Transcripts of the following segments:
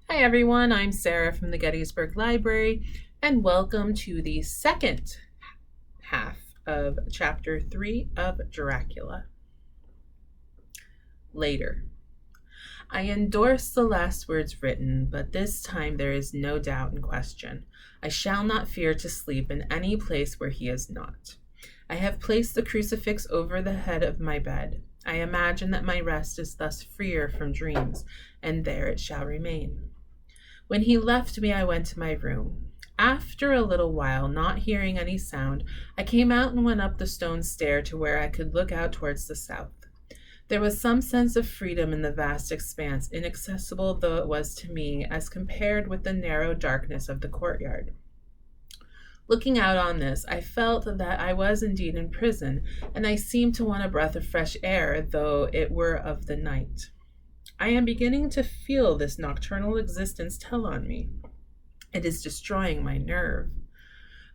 Hi everyone, I'm Sarah from the Gettysburg Library, and welcome to the second half of Chapter 3 of Dracula. Later. I endorse the last words written, but this time there is no doubt in question. I shall not fear to sleep in any place where he is not. I have placed the crucifix over the head of my bed. I imagine that my rest is thus freer from dreams, and there it shall remain. When he left me, I went to my room. After a little while, not hearing any sound, I came out and went up the stone stair to where I could look out towards the south. There was some sense of freedom in the vast expanse, inaccessible though it was to me, as compared with the narrow darkness of the courtyard. Looking out on this, I felt that I was indeed in prison, and I seemed to want a breath of fresh air, though it were of the night. I am beginning to feel this nocturnal existence tell on me. It is destroying my nerve.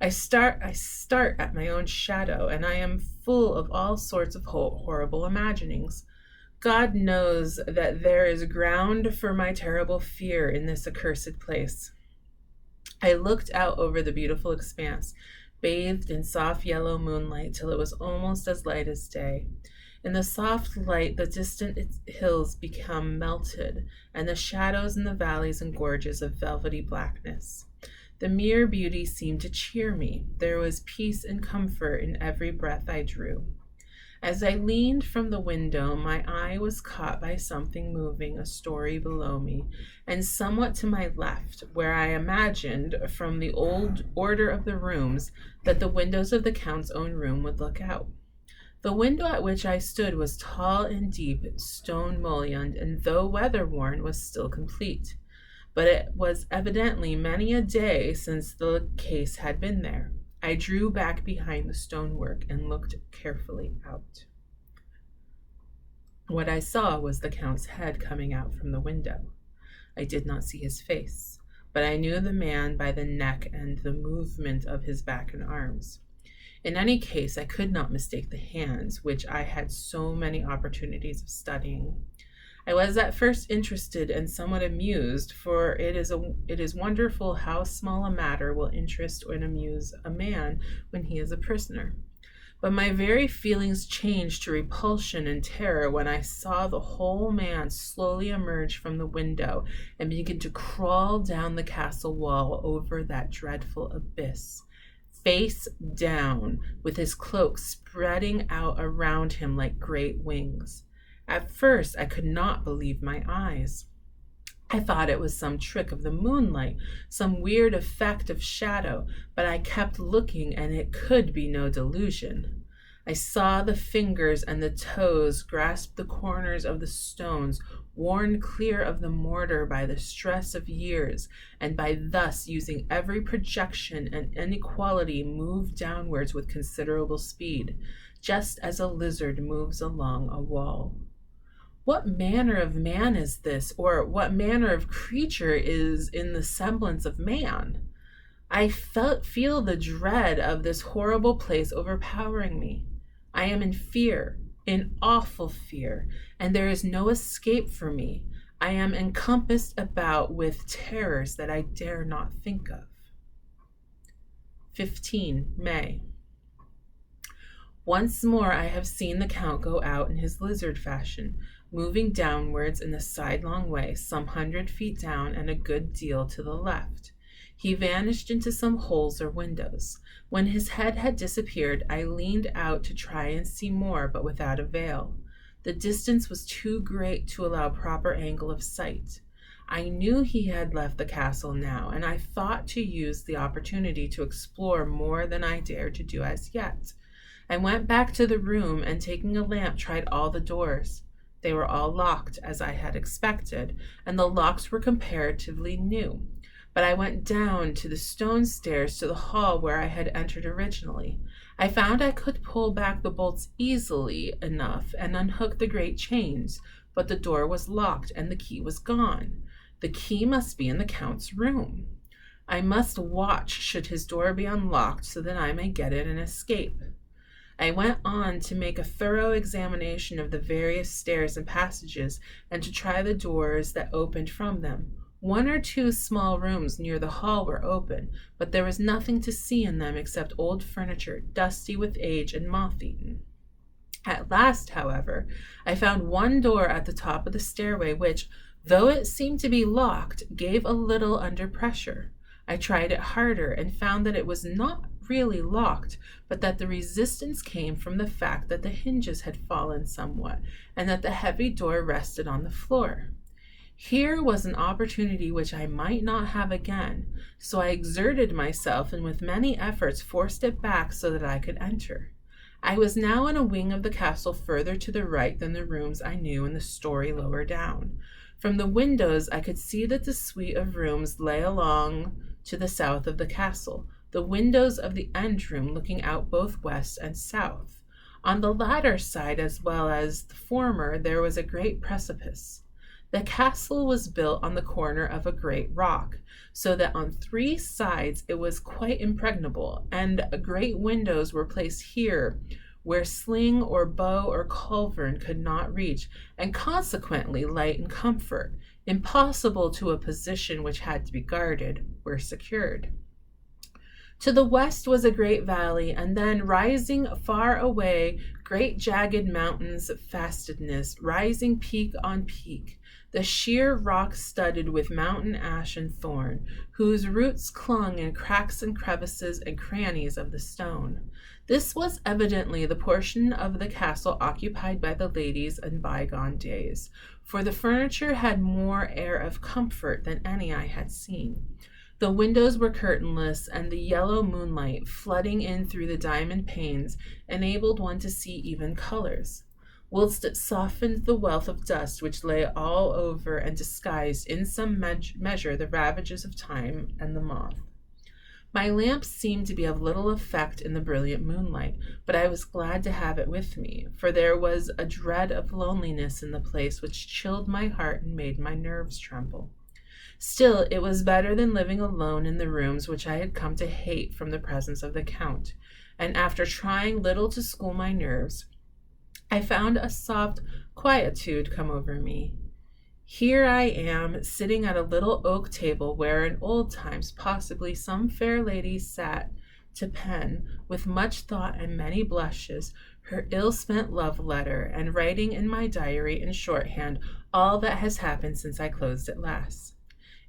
I start at my own shadow, and I am full of all sorts of horrible imaginings. God knows that there is ground for my terrible fear in this accursed place. I looked out over the beautiful expanse, bathed in soft yellow moonlight, till it was almost as light as day. In the soft light, the distant hills become melted, and the shadows in the valleys and gorges of velvety blackness. The mere beauty seemed to cheer me. There was peace and comfort in every breath I drew. As I leaned from the window, my eye was caught by something moving a story below me, and somewhat to my left, where I imagined, from the old order of the rooms, that the windows of the Count's own room would look out. The window at which I stood was tall and deep, stone mullioned, and though weather-worn, was still complete. But it was evidently many a day since the case had been there. I drew back behind the stonework and looked carefully out. What I saw was the Count's head coming out from the window. I did not see his face, but I knew the man by the neck and the movement of his back and arms. In any case, I could not mistake the hands, which I had so many opportunities of studying. I was at first interested and somewhat amused, for it is wonderful how small a matter will interest and amuse a man when he is a prisoner. But my very feelings changed to repulsion and terror when I saw the whole man slowly emerge from the window and begin to crawl down the castle wall over that dreadful abyss, face down, with his cloak spreading out around him like great wings. At first, I could not believe my eyes. I thought it was some trick of the moonlight, some weird effect of shadow, but I kept looking, and it could be no delusion. I saw the fingers and the toes grasp the corners of the stones, worn clear of the mortar by the stress of years, and by thus using every projection and inequality move downwards with considerable speed, just as a lizard moves along a wall. What manner of man is this, or what manner of creature is in the semblance of man? I feel the dread of this horrible place overpowering me. I am in fear, in awful fear, and there is no escape for me. I am encompassed about with terrors that I dare not think of. 15 May. Once more I have seen the Count go out in his lizard fashion, moving downwards in a sidelong way, some 100 feet down and a good deal to the left. He vanished into some holes or windows. When his head had disappeared, I leaned out to try and see more, but without avail. The distance was too great to allow proper angle of sight. I knew he had left the castle now, and I thought to use the opportunity to explore more than I dared to do as yet. I went back to the room, and taking a lamp, tried all the doors. They were all locked, as I had expected, and the locks were comparatively new. But I went down to the stone stairs to the hall where I had entered originally. I found I could pull back the bolts easily enough and unhook the great chains, but the door was locked and the key was gone. The key must be in the Count's room. I must watch should his door be unlocked so that I may get it and escape. I went on to make a thorough examination of the various stairs and passages, and to try the doors that opened from them. One or two small rooms near the hall were open, but there was nothing to see in them except old furniture, dusty with age and moth-eaten. At last, however, I found one door at the top of the stairway which, though it seemed to be locked, gave a little under pressure. I tried it harder and found that it was not really locked, but that the resistance came from the fact that the hinges had fallen somewhat and that the heavy door rested on the floor. Here was an opportunity which I might not have again, so I exerted myself and with many efforts forced it back so that I could enter. I was now in a wing of the castle further to the right than the rooms I knew in the story lower down. From the windows I could see that the suite of rooms lay along to the south of the castle, the windows of the end room looking out both west and south. On the latter side as well as the former there was a great precipice. The castle was built on the corner of a great rock, so that on 3 sides it was quite impregnable, and great windows were placed here where sling or bow or culverin could not reach, and consequently light and comfort, impossible to a position which had to be guarded, were secured. To the west was a great valley, and then, rising far away, great jagged mountains of fastness, rising peak on peak, the sheer rock studded with mountain ash and thorn, whose roots clung in cracks and crevices and crannies of the stone. This was evidently the portion of the castle occupied by the ladies in bygone days, for the furniture had more air of comfort than any I had seen. The windows were curtainless, and the yellow moonlight, flooding in through the diamond panes, enabled one to see even colors, whilst it softened the wealth of dust which lay all over and disguised in some measure the ravages of time and the moth. My lamp seemed to be of little effect in the brilliant moonlight, but I was glad to have it with me, for there was a dread of loneliness in the place which chilled my heart and made my nerves tremble. Still, it was better than living alone in the rooms which I had come to hate from the presence of the Count, and after trying little to school my nerves, I found a soft quietude come over me. Here I am, sitting at a little oak table where in old times possibly some fair lady sat to pen, with much thought and many blushes, her ill-spent love letter, and writing in my diary in shorthand all that has happened since I closed it last.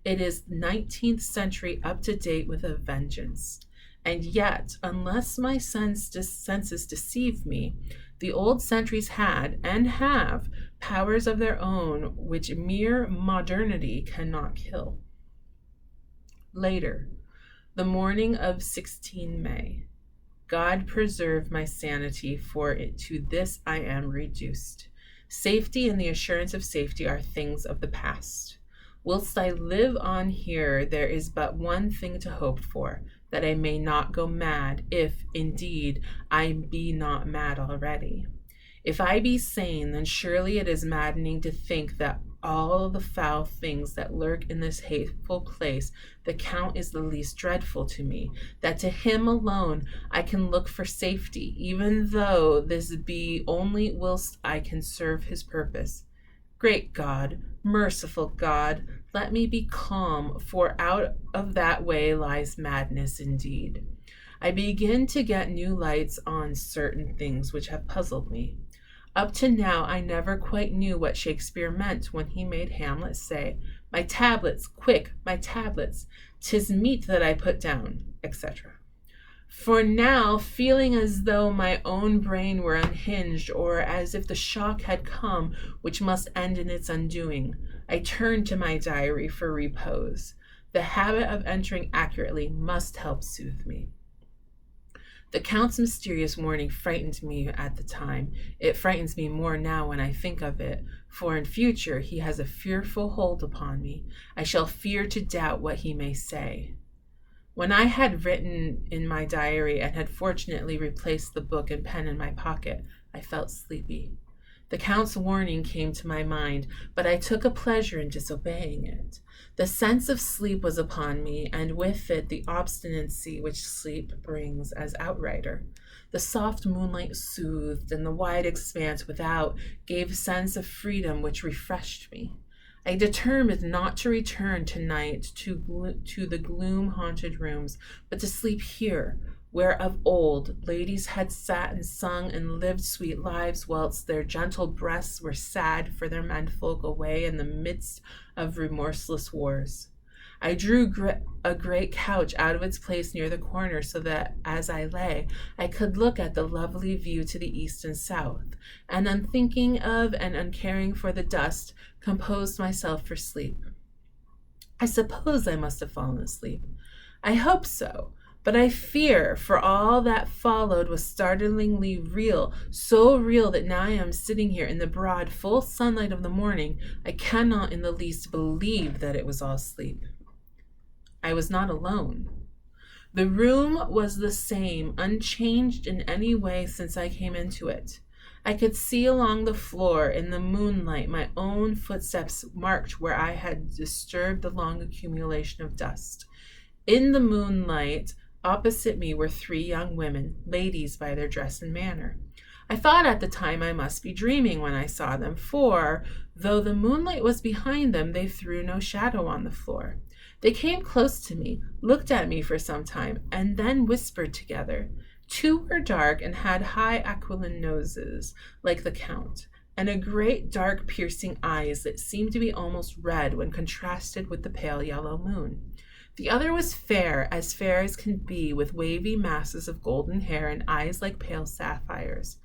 It is 19th century up to date with a vengeance. And yet, unless my senses deceive me, the old centuries had, and have, powers of their own which mere modernity cannot kill. Later, the morning of 16 May. God preserve my sanity, for it to this I am reduced. Safety and the assurance of safety are things of the past. Whilst I live on here, there is but one thing to hope for, that I may not go mad, if, indeed, I be not mad already. If I be sane, then surely it is maddening to think that all the foul things that lurk in this hateful place, the Count is the least dreadful to me, that to him alone I can look for safety, even though this be only whilst I can serve his purpose. Great God, merciful God, let me be calm, for out of that way lies madness indeed. I begin to get new lights on certain things which have puzzled me. Up to now I never quite knew what Shakespeare meant when he made Hamlet say, "My tablets, quick, my tablets, 'tis meet that I put down," etc. For now, feeling as though my own brain were unhinged, or as if the shock had come which must end in its undoing, I turned to my diary for repose. The habit of entering accurately must help soothe me. The Count's mysterious warning frightened me at the time. It frightens me more now when I think of it, for in future he has a fearful hold upon me. I shall fear to doubt what he may say. When I had written in my diary and had fortunately replaced the book and pen in my pocket, I felt sleepy. The Count's warning came to my mind, but I took a pleasure in disobeying it. The sense of sleep was upon me, and with it the obstinacy which sleep brings as outrider. The soft moonlight soothed, and the wide expanse without gave a sense of freedom which refreshed me. I determined not to return tonight to the gloom-haunted rooms, but to sleep here, where of old ladies had sat and sung and lived sweet lives, whilst their gentle breasts were sad for their menfolk away in the midst of remorseless wars. I drew a great couch out of its place near the corner so that as I lay, I could look at the lovely view to the east and south, and unthinking of and uncaring for the dust, composed myself for sleep. I suppose I must have fallen asleep. I hope so, but I fear, for all that followed was startlingly real, so real that now I am sitting here in the broad, full sunlight of the morning, I cannot in the least believe that it was all sleep. I was not alone. The room was the same, unchanged in any way since I came into it. I could see along the floor in the moonlight my own footsteps marked where I had disturbed the long accumulation of dust. In the moonlight, opposite me were 3 young women, ladies by their dress and manner. I thought at the time I must be dreaming when I saw them, for, though the moonlight was behind them, they threw no shadow on the floor. They came close to me, looked at me for some time, and then whispered together. 2 were dark and had high aquiline noses, like the Count, and a great dark piercing eyes that seemed to be almost red when contrasted with the pale yellow moon. The other was fair as can be, with wavy masses of golden hair and eyes like pale sapphires.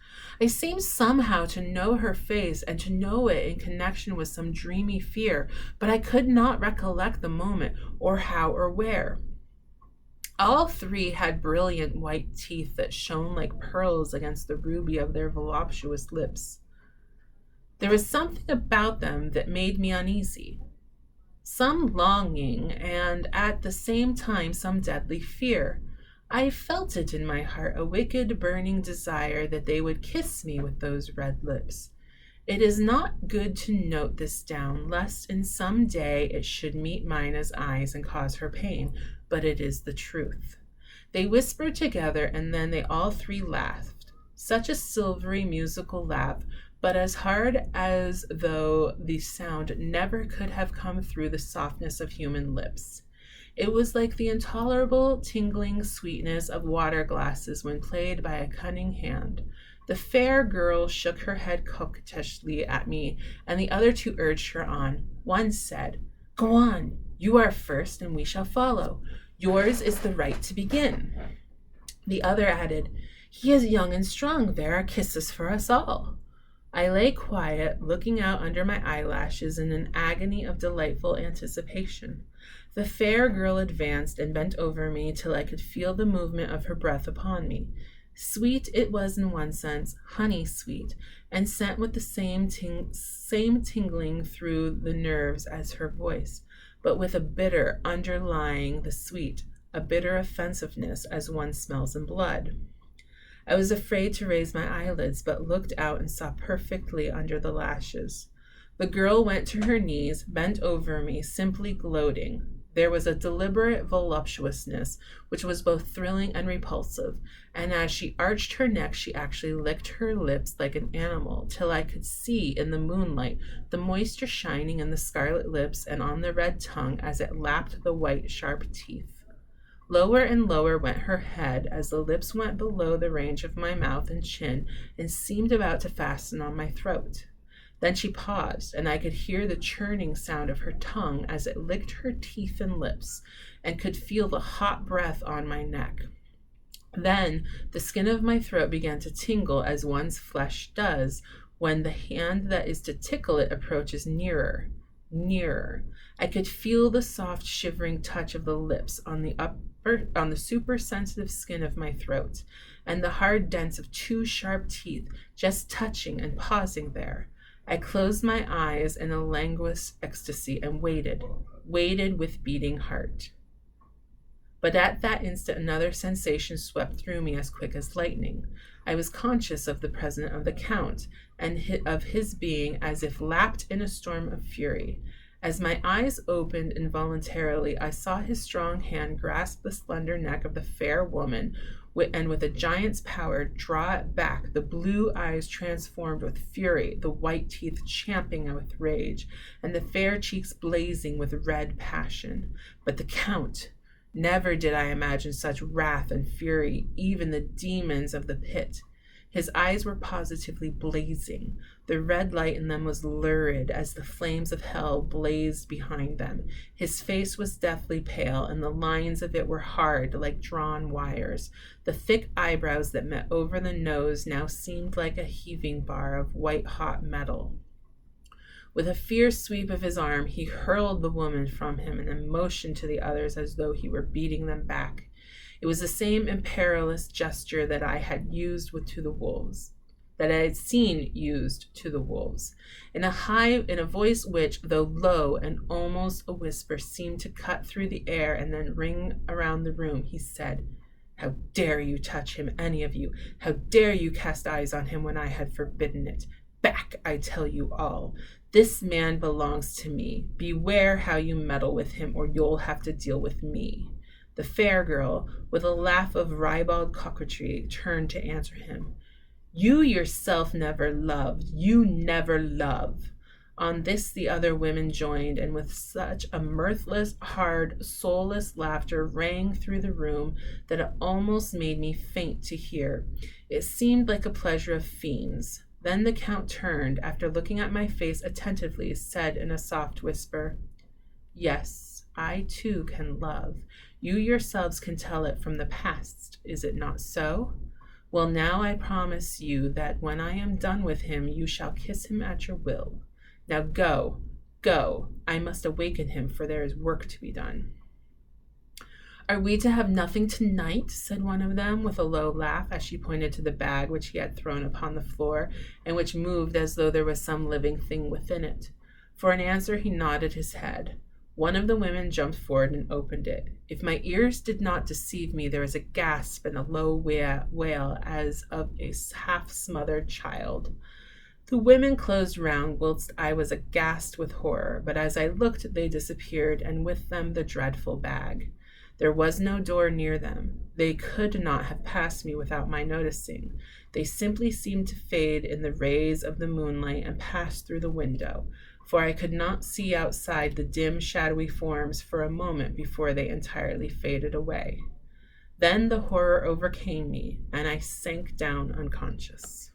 I seemed somehow to know her face and to know it in connection with some dreamy fear, but I could not recollect the moment or how or where. All 3 had brilliant white teeth that shone like pearls against the ruby of their voluptuous lips. There was something about them that made me uneasy, some longing, and at the same time some deadly fear. I felt it in my heart, a wicked, burning desire that they would kiss me with those red lips. It is not good to note this down, lest in some day it should meet Mina's eyes and cause her pain, but it is the truth. They whispered together, and then they all 3 laughed, such a silvery, musical laugh, but as hard as though the sound never could have come through the softness of human lips. It was like the intolerable tingling sweetness of water glasses when played by a cunning hand. The fair girl shook her head coquettishly at me, and the other 2 urged her on. One said, "Go on, you are first, and we shall follow. Yours is the right to begin." The other added, "He is young and strong. There are kisses for us all." I lay quiet, looking out under my eyelashes in an agony of delightful anticipation. The fair girl advanced and bent over me till I could feel the movement of her breath upon me. Sweet it was in one sense, honey sweet, and sent with the same tingling through the nerves as her voice, but with a bitter underlying the sweet, a bitter offensiveness as one smells in blood. I was afraid to raise my eyelids, but looked out and saw perfectly under the lashes. The girl went to her knees, bent over me, simply gloating. There was a deliberate voluptuousness which was both thrilling and repulsive, and as she arched her neck, she actually licked her lips like an animal, till I could see in the moonlight the moisture shining in the scarlet lips and on the red tongue as it lapped the white, sharp teeth. Lower and lower went her head as the lips went below the range of my mouth and chin and seemed about to fasten on my throat. Then she paused, and I could hear the churning sound of her tongue as it licked her teeth and lips, and could feel the hot breath on my neck. Then the skin of my throat began to tingle as one's flesh does when the hand that is to tickle it approaches nearer, nearer. I could feel the soft, shivering touch of the lips on the super-sensitive skin of my throat, and the hard dents of 2 sharp teeth just touching and pausing there. I closed my eyes in a languorous ecstasy and waited with beating heart. But at that instant another sensation swept through me as quick as lightning. I was conscious of the presence of the Count, and of his being as if lapped in a storm of fury. As my eyes opened involuntarily, I saw his strong hand grasp the slender neck of the fair woman, and with a giant's power draw it back, the blue eyes transformed with fury, the white teeth champing with rage, and the fair cheeks blazing with red passion. But the Count, never did I imagine such wrath and fury, even the demons of the pit. His eyes were positively blazing. The red light in them was lurid as the flames of hell blazed behind them. His face was deathly pale, and the lines of it were hard like drawn wires. The thick eyebrows that met over the nose now seemed like a heaving bar of white-hot metal. With a fierce sweep of his arm, he hurled the woman from him and then motioned to the others as though he were beating them back. It was the same imperious gesture that I had seen used to the wolves. In a voice which, though low and almost a whisper, seemed to cut through the air and then ring around the room, he said, "How dare you touch him, any of you? How dare you cast eyes on him when I had forbidden it? Back, I tell you all. This man belongs to me. Beware how you meddle with him, or you'll have to deal with me." The fair girl, with a laugh of ribald coquetry, turned to answer him. "You yourself never loved. You never love." On this the other women joined, and with such a mirthless, hard, soulless laughter rang through the room that it almost made me faint to hear. It seemed like a pleasure of fiends. Then the Count turned, after looking at my face attentively, said in a soft whisper, "Yes, I too can love. You yourselves can tell it from the past, is it not so? Well, now I promise you that when I am done with him, you shall kiss him at your will. Now go, go. I must awaken him, for there is work to be done." "Are we to have nothing tonight?" said one of them, with a low laugh, as she pointed to the bag which he had thrown upon the floor, and which moved as though there was some living thing within it. For an answer he nodded his head. One of the women jumped forward and opened it. If my ears did not deceive me, there was a gasp and a low wail as of a half-smothered child. The women closed round, whilst I was aghast with horror, but as I looked they disappeared, and with them the dreadful bag. There was no door near them. They could not have passed me without my noticing. They simply seemed to fade in the rays of the moonlight and pass through the window, for I could not see outside the dim, shadowy forms for a moment before they entirely faded away. Then the horror overcame me, and I sank down unconscious.